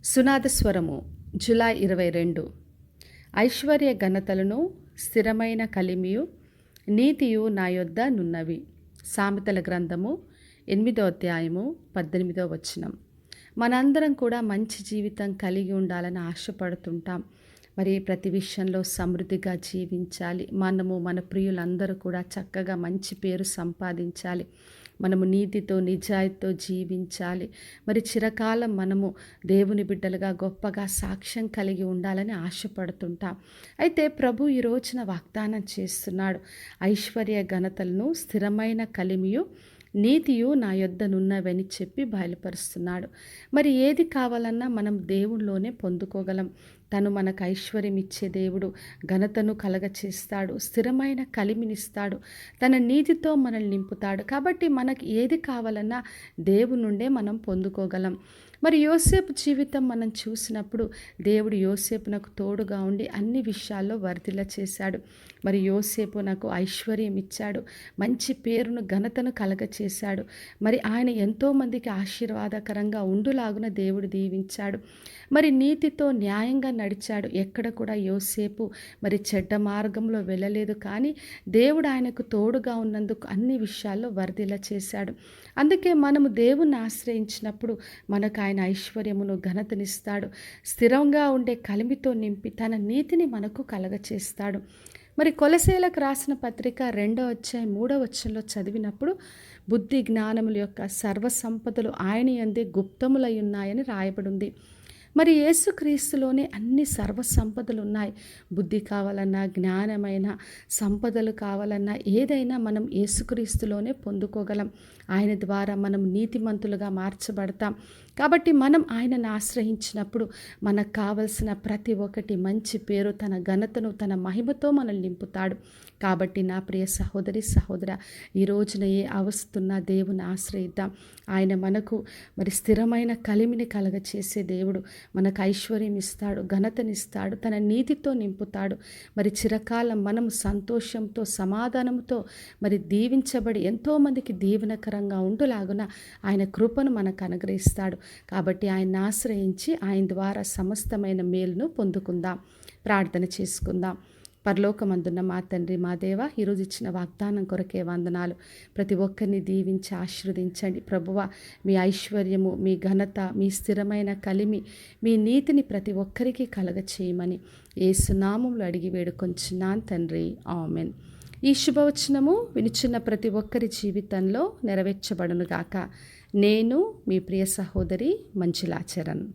సునాదస్వరము July 22. Aishwarya ఘనతలను స్థిరమైన కలిమియు నీతియు నా యొద్ద నున్నవి. సామెతల గ్రంథము 8వ అధ్యాయము 18వ వచనం. మనందరం కూడా మంచి జీవితం కలిగి ఉండాలని ఆశపడుతుంటాం. మరి ప్రతి విషయంలో సమృద్ధిగా జీవించాలి. మన ప్రియులందరూ కూడా చక్కగా మంచి పేరు సంపాదించాలి. మనము నీతితో నిజాయితీతో జీవించాలి. మరి చిరకాలం మనము దేవుని బిడ్డలుగా గొప్పగా సాక్ష్యం కలిగి ఉండాలని ఆశపడుతుంటాం. అయితే ప్రభు ఈ రోజున వాగ్దానం చేస్తున్నాడు. ఐశ్వర్య ఘనతలను స్థిరమైన కలిమియు నీతియు నా యొద్ద నున్నవని చెప్పి బయలుపరుస్తున్నాడు. మరి ఏది కావాలన్నా మనం దేవునిలోనే పొందుకోగలం. తను మనకు ఐశ్వర్యం ఇచ్చే దేవుడు, ఘనతను కలగచేస్తాడు, స్థిరమైన కలిమినిస్తాడు, తన నీతితో మనల్ని నింపుతాడు. కాబట్టి మనకి ఏది కావాలన్నా దేవుని నుండే మనం పొందుకోగలం. మరి యోసేపు జీవితం మనం చూసినప్పుడు దేవుడు యోసేపునకు తోడుగా ఉండి అన్ని విషయాల్లో వర్ధిల్ల చేశాడు. మరి యోసేపు నాకు ఐశ్వర్యం ఇచ్చాడు, మంచి పేరును ఘనతను కలగచేశాడు. మరి ఆయన ఎంతోమందికి ఆశీర్వాదకరంగా ఉండులాగున దేవుడు దీవించాడు. మరి నీతితో న్యాయంగా నడిచాడు. ఎక్కడ కూడా యోసేపు మరి చెడ్డ మార్గంలో వెళ్ళలేదు. కానీ దేవుడు ఆయనకు తోడుగా ఉన్నందుకు అన్ని విషయాల్లో వర్ధిల్ల చేశాడు. అందుకే మనము దేవుణ్ణి ఆశ్రయించినప్పుడు మనకు ఆయన ఐశ్వర్యమును ఘనతనిస్తాడు. స్థిరంగా ఉండే కలిమితో నింపి తన నీతిని మనకు కలగచేస్తాడు. మరి కొలసేలకు రాసిన పత్రిక 2వ అధ్యాయం 3వ వచనంలో చదివినప్పుడు బుద్ధి జ్ఞానముల యొక్క సర్వ సంపదలు ఆయన యందే గుప్తములై ఉన్నాయని రాయబడింది. మరి యేసుక్రీస్తులోనే అన్ని సర్వ సంపదలు ఉన్నాయి. బుద్ధి కావాలన్నా, జ్ఞానమైన సంపదలు కావాలన్నా ఏదైనా మనం యేసుక్రీస్తులోనే పొందుకోగలం. ఆయన ద్వారా మనం నీతిమంతులుగా మార్చబడతాం. కాబట్టి మనం ఆయనను ఆశ్రయించినప్పుడు మనకు కావలసిన ప్రతి ఒక్కటి మంచి పేరు, తన ఘనతను, తన మహిమతో మనల్ని నింపుతాడు. కాబట్టి నా ప్రియ సహోదరి సహోదర, ఈ రోజున ఏ అవస్తున్నా దేవుని ఆశ్రయిద్దాం. ఆయన మనకు మరి స్థిరమైన కలిమిని కలగచేసే దేవుడు. మనకు ఐశ్వర్యం ఇస్తాడు, ఘనతనిస్తాడు, తన నీతితో నింపుతాడు. మరి చిరకాలం మనము సంతోషంతో సమాధానంతో మరి దీవించబడి ఎంతోమందికి దీవెనకరంగా ఉండులాగున ఆయన కృపను మనకు అనుగ్రహిస్తాడు. కాబట్టి ఆయన్ని ఆశ్రయించి ఆయన ద్వారా సమస్తమైన మేలును పొందుకుందాం. ప్రార్థన చేసుకుందాం. పరలోకమందున్న మా తండ్రి, మా దేవ, ఈరోజు ఇచ్చిన వాగ్దానం కొరకే వందనాలు. ప్రతి ఒక్కరిని దీవించి ఆశీర్వదించండి ప్రభువా. మీ ఐశ్వర్యము, మీ ఘనత, మీ స్థిరమైన కలిమి, మీ నీతిని ప్రతి ఒక్కరికి కలగచేయమని యేసు నామములో అడిగి వేడుకొంచున్నాను తండ్రి, ఆమెన్. ఈ శుభవచనము వినిచున్న ప్రతి ఒక్కరి జీవితంలో నెరవేర్చబడునుగాక. నేను మీ ప్రియ సహోదరి మంజులా చరణ్.